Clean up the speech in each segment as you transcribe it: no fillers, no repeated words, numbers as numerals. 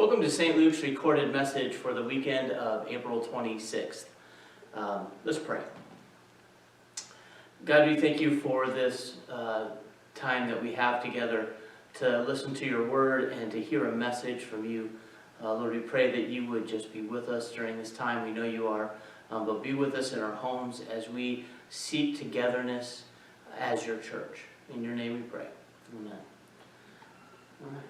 Welcome to St. Luke's recorded message for the weekend of April 26th. Let's pray. God, we thank you for this time that we have together to listen to your word and to hear a message from you. Lord, we pray that you would just be with us during this time. We know you are, but be with us in our homes as we seek togetherness as your church. In your name we pray. Amen. All right.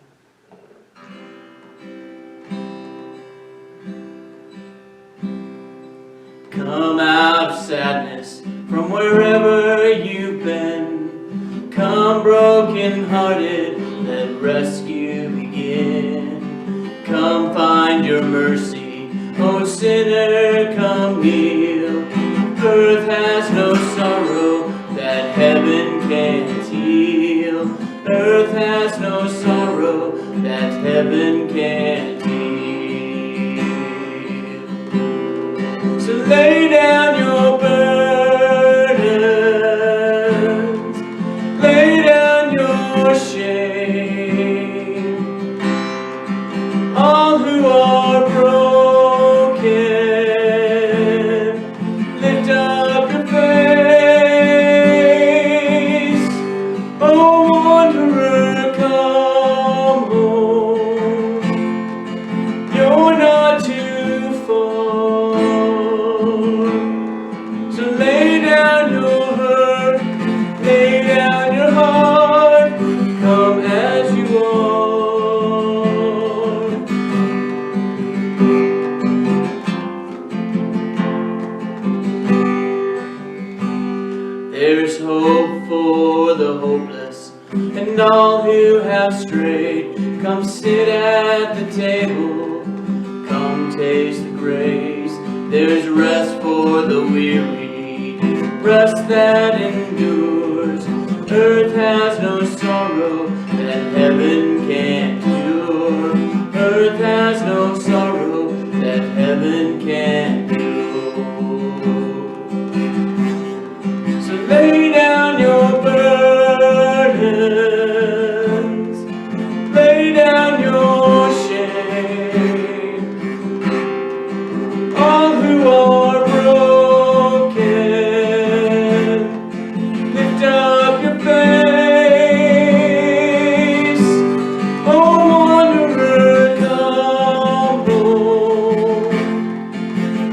Come out of sadness from wherever you've been. Come broken-hearted, let rescue begin. Come find your mercy, O sinner, come kneel. Earth has no sorrow that heaven can't heal. Earth has no sorrow that heaven can't heal. So lay down your burdens, lay down your shame. All who are broken, lift up your face. Oh, wanderer, come home. You're not too far. So lay down your hurt, lay down your heart, come as you are. There's hope for the hopeless and all who have strayed. Come sit at the table, come taste the grace. There's rest for the weary, rest that endures. Earth has no sorrow that heaven can't cure. Earth has no sorrow that heaven can't cure. So lay down your burdens, lay down your shame. All who are broken, lift up your face. Oh, wanderer, come home.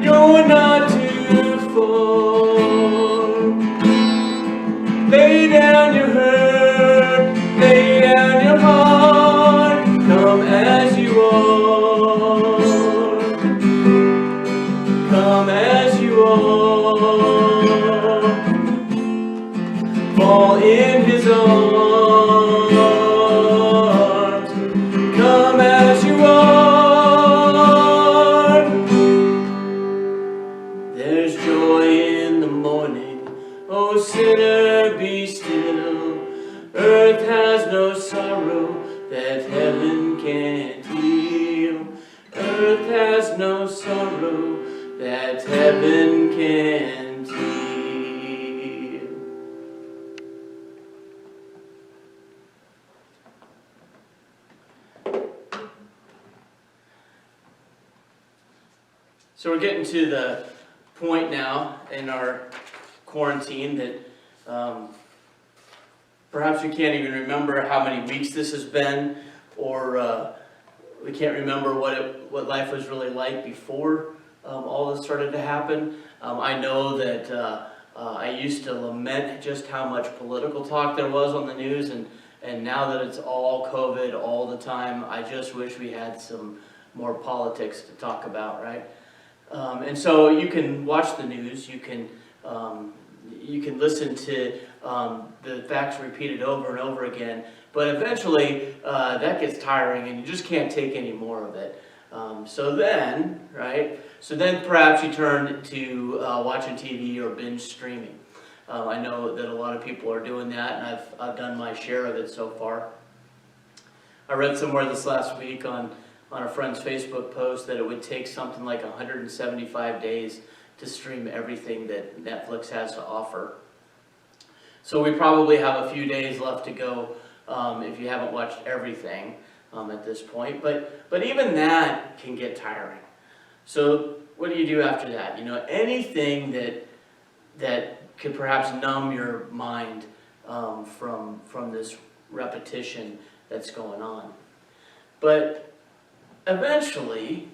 You're not too far. Lay down your hurt, lay down your heart, come as you are. Come as you are. Fall in his arms. Come as you are. There's joy in the morning. Oh, sinner, be still. Earth has no sorrow that heaven can't heal. Earth has no sorrow that heaven can't heal. So we're getting to the point now in our quarantine that perhaps we can't even remember how many weeks this has been, or we can't remember what life was really like before all this started to happen. I know that I used to lament just how much political talk there was on the news, and now that it's all COVID all the time, I just wish we had some more politics to talk about, right? And so you can watch the news, you can listen to the facts repeated over and over again, but eventually that gets tiring and you just can't take any more of it. So then perhaps you turn to watching TV or binge streaming. I know that a lot of people are doing that, and I've done my share of it so far. I read somewhere this last week on a friend's Facebook post that it would take something like 175 days to stream everything that Netflix has to offer. So we probably have a few days left to go if you haven't watched everything. at this point. But even that can get tiring. So what do you do after that? Anything that could perhaps numb your mind from this repetition that's going on. But eventually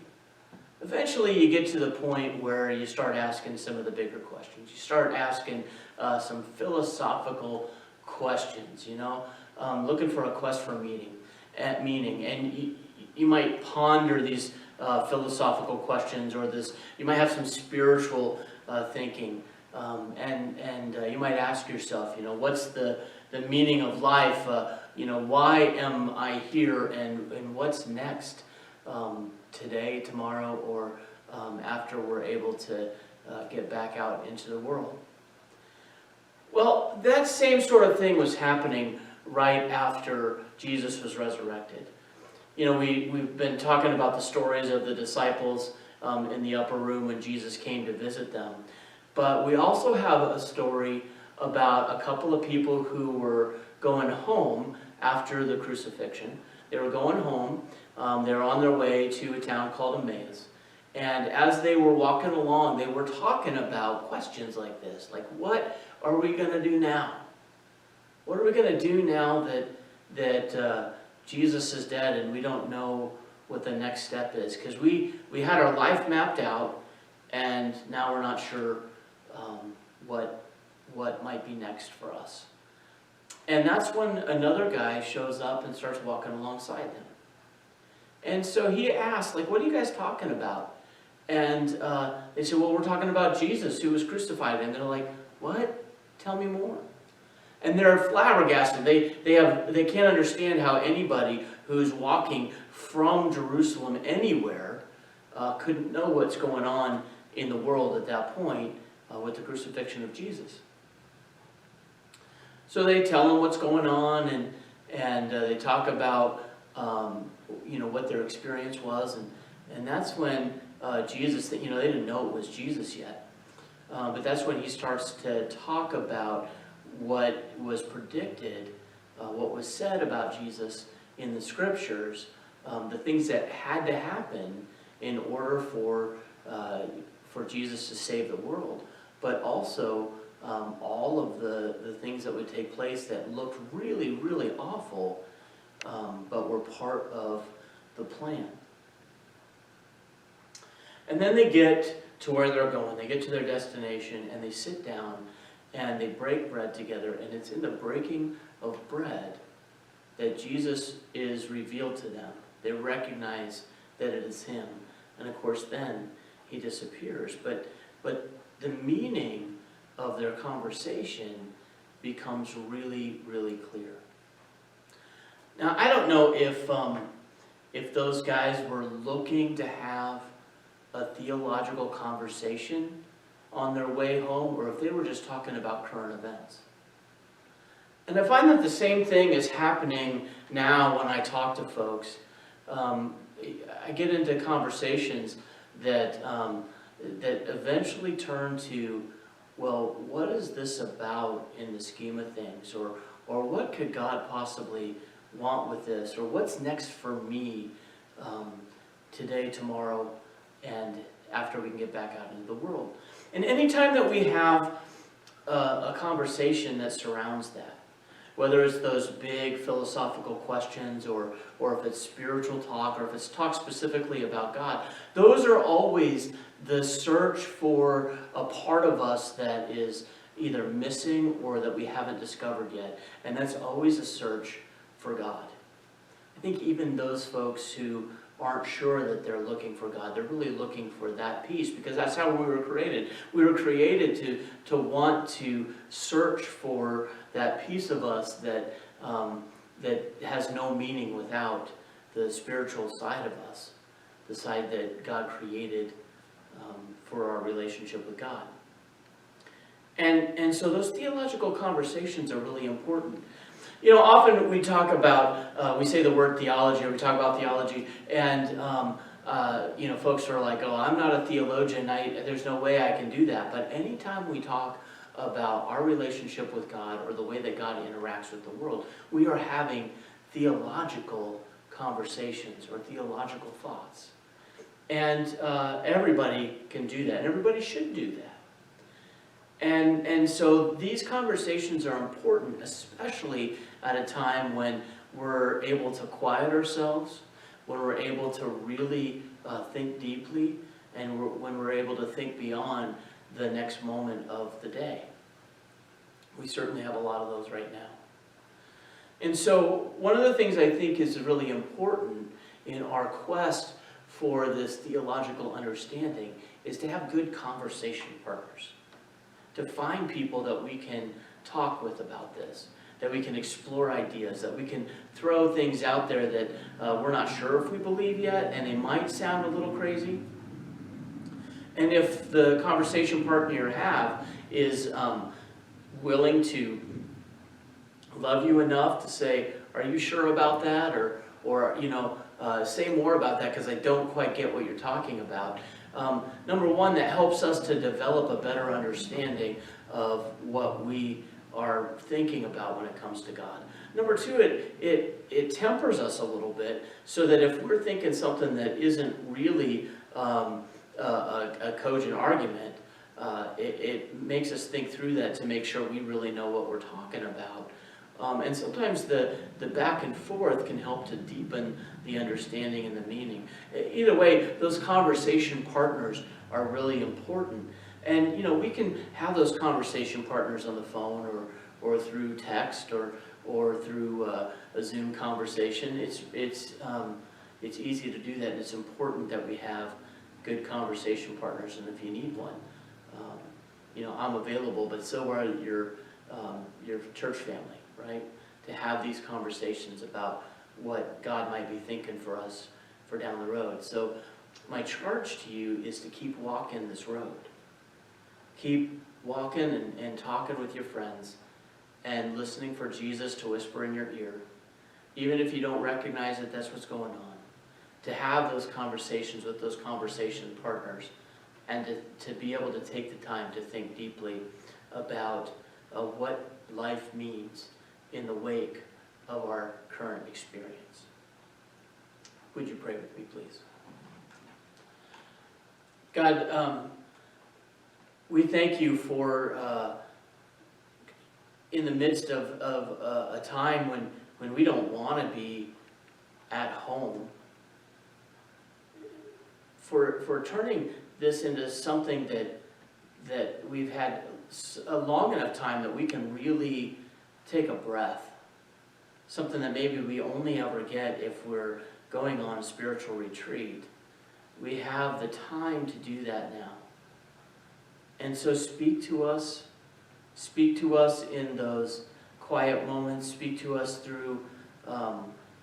you get to the point where you start asking some of the bigger questions. You start asking some philosophical questions, looking for a quest for meaning. And you might ponder these philosophical questions, or you might have some spiritual thinking. And you might ask yourself, what's the meaning of life? Why am I here, and what's next today, tomorrow, or after we're able to get back out into the world? Well, that same sort of thing was happening right after Jesus was resurrected. We've been talking about the stories of the disciples in the upper room when Jesus came to visit them. But we also have a story about a couple of people who were going home after the crucifixion. They were going home. They were on their way to a town called Emmaus. And as they were walking along, they were talking about questions like this. Like, what are we going to do now? What are we going to do now that Jesus is dead and we don't know what the next step is? Because we had our life mapped out, and now we're not sure what might be next for us. And that's when another guy shows up and starts walking alongside them. And so he asked, what are you guys talking about? And they said, well, we're talking about Jesus who was crucified. And they're like, what? Tell me more. And they're flabbergasted. They can't understand how anybody who's walking from Jerusalem anywhere couldn't know what's going on in the world at that point with the crucifixion of Jesus. So they tell him what's going on, and they talk about what their experience was, and that's when Jesus, they didn't know it was Jesus yet, but that's when he starts to talk about what was predicted, what was said about Jesus in the scriptures, the things that had to happen in order for Jesus to save the world, but also all of the things that would take place that looked really, really awful, but were part of the plan. And then they get to where they're going. They get to their destination, and they sit down, and they break bread together. And it's in the breaking of bread that Jesus is revealed to them. They recognize that it is him. And of course, then he disappears. But the meaning of their conversation becomes really, really clear. Now, I don't know if those guys were looking to have a theological conversation on their way home, or if they were just talking about current events. And I find that the same thing is happening now when I talk to folks. I get into conversations that eventually turn to, well, what is this about in the scheme of things? Or what could God possibly want with this? Or what's next for me today, tomorrow, and after we can get back out into the world? And anytime that we have a conversation that surrounds that, whether it's those big philosophical questions, or if it's spiritual talk, or if it's talk specifically about God, those are always the search for a part of us that is either missing or that we haven't discovered yet. And that's always a search for God. I think even those folks who aren't sure that they're looking for God, they're really looking for that peace, because that's how we were created. We were created to want to search for that piece of us that has no meaning without the spiritual side of us, the side that God created for our relationship with God. And so those theological conversations are really important. Often we talk about, we say the word theology, or we talk about theology, and folks are like, oh, I'm not a theologian, there's no way I can do that. But anytime we talk about our relationship with God, or the way that God interacts with the world, we are having theological conversations or theological thoughts. And everybody can do that, and everybody should do that. And so these conversations are important, especially at a time when we're able to quiet ourselves, when we're able to really think deeply, and when we're able to think beyond the next moment of the day. We certainly have a lot of those right now. And so one of the things I think is really important in our quest for this theological understanding is to have good conversation partners. To find people that we can talk with about this, that we can explore ideas, that we can throw things out there that we're not sure if we believe yet, and they might sound a little crazy. And if the conversation partner you have is willing to love you enough to say, are you sure about that? Or say more about that because I don't quite get what you're talking about. Number one, that helps us to develop a better understanding of what we are thinking about when it comes to God. Number two, it tempers us a little bit so that if we're thinking something that isn't really a cogent argument, it makes us think through that to make sure we really know what we're talking about. And sometimes the back and forth can help to deepen the understanding and the meaning. Either way, those conversation partners are really important. And, we can have those conversation partners on the phone or through text or through a Zoom conversation. It's easy to do that, and it's important that we have good conversation partners. And if you need one, I'm available, but so are your church family, right? To have these conversations about what God might be thinking for us for down the road. So my charge to you is to keep walking this road. Keep walking and talking with your friends and listening for Jesus to whisper in your ear. Even if you don't recognize it, that's what's going on. To have those conversations with those conversation partners and to be able to take the time to think deeply about what life means in the wake of our current experience. Would you pray with me, please? God, we thank you for in the midst of a time when we don't want to be at home, for turning this into something that we've had a long enough time that we can really take a breath. Something that maybe we only ever get if we're going on a spiritual retreat. We have the time to do that now. And so speak to us. Speak to us in those quiet moments. Speak to us through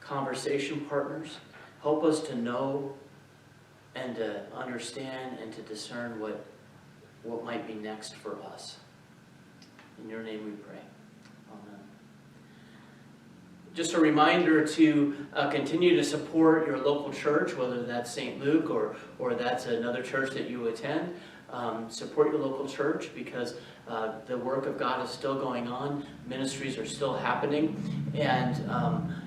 conversation partners. Help us to know and to understand and to discern what might be next for us. In your name we pray. Amen. Just a reminder to continue to support your local church, whether that's St. Luke or that's another church that you attend. Support your local church because the work of God is still going on. Ministries are still happening. And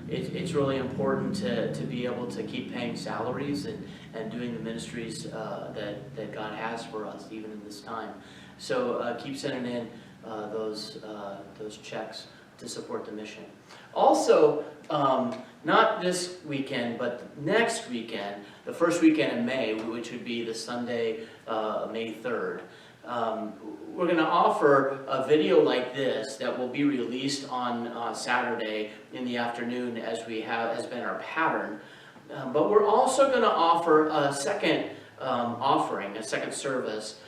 it's really important to be able to keep paying salaries and doing the ministries that God has for us, even in this time. So keep sending in those checks to support the mission. Also, not this weekend, but next weekend, the first weekend in May, which would be the Sunday, May 3rd, we're going to offer a video like this that will be released on Saturday in the afternoon as been our pattern. But we're also going to offer a second offering, a second service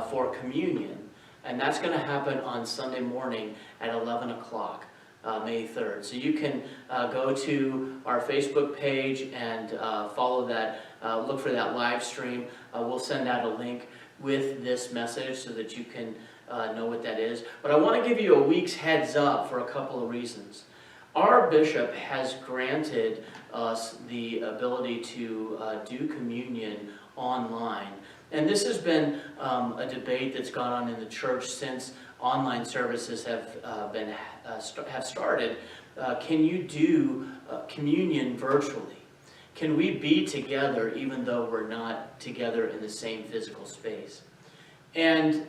for communion. And that's going to happen on Sunday morning at 11 o'clock, May 3rd. So you can go to our Facebook page and follow that, look for that live stream. We'll send out a link with this message so that you can know what that is. But I want to give you a week's heads up for a couple of reasons. Our bishop has granted us the ability to do communion online. And this has been a debate that's gone on in the church since online services have started. Can you do communion virtually? Can we be together even though we're not together in the same physical space? And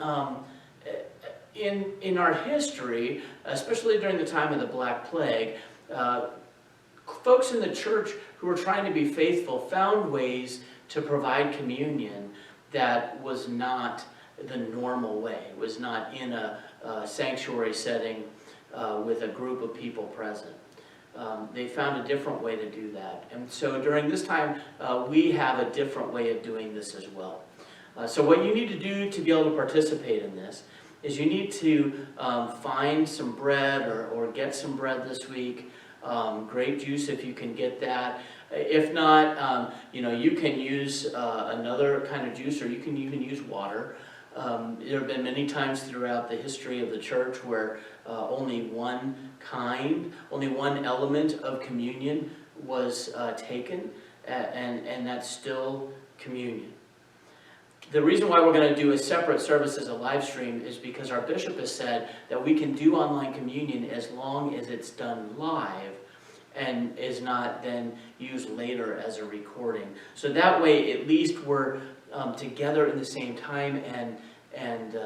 in our history, especially during the time of the Black Plague, folks in the church who were trying to be faithful found ways to provide communion that was not the normal way, was not in a sanctuary setting with a group of people present. They found a different way to do that. And so during this time, we have a different way of doing this as well. So what you need to do to be able to participate in this is you need to find some bread or get some bread this week, grape juice if you can get that. If not, you can use another kind of juice, or you can even use water. There have been many times throughout the history of the church where only one element of communion was taken, and that's still communion. The reason why we're going to do a separate service as a live stream is because our bishop has said that we can do online communion as long as it's done live and is not then used later as a recording. So that way, at least we're together in the same time and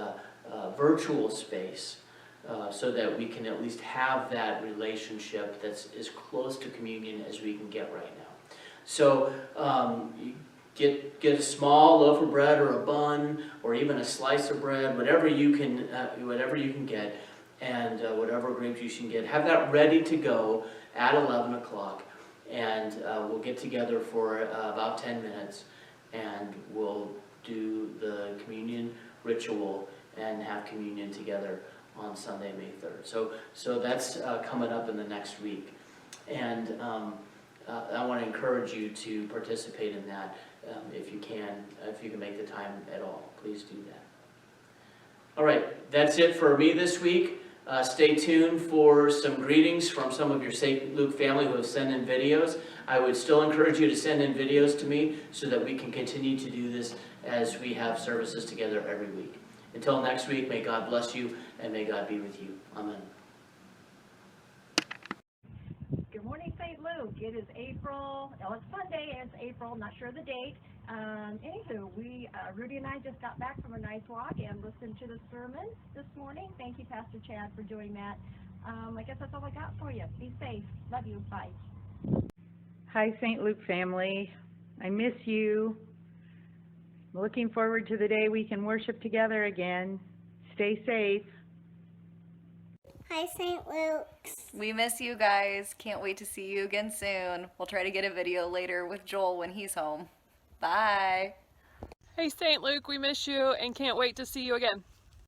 virtual space, so that we can at least have that relationship that's as close to communion as we can get right now. So get a small loaf of bread or a bun or even a slice of bread, whatever you can get, and whatever grape juice you can get. Have that ready to go at 11 o'clock, and we'll get together for about 10 minutes, and we'll do the communion ritual and have communion together on Sunday, May 3rd. So that's coming up in the next week, and I want to encourage you to participate in that if you can make the time at all. Please do that. All right, that's it for me this week. Stay tuned for some greetings from some of your St. Luke family who have sent in videos. I would still encourage you to send in videos to me so that we can continue to do this as we have services together every week. Until next week, may God bless you and may God be with you. Amen. Good morning, St. Luke. It is April. Well, it's Sunday, and it's April. Not sure the date. Anywho, Rudy and I just got back from a nice walk and listened to the sermon this morning. Thank you, Pastor Chad, for doing that. I guess that's all I got for you. Be safe. Love you. Bye. Hi, St. Luke family. I miss you. I'm looking forward to the day we can worship together again. Stay safe. Hi, St. Luke's. We miss you guys. Can't wait to see you again soon. We'll try to get a video later with Joel when he's home. Bye. Hey, St. Luke, we miss you and can't wait to see you again.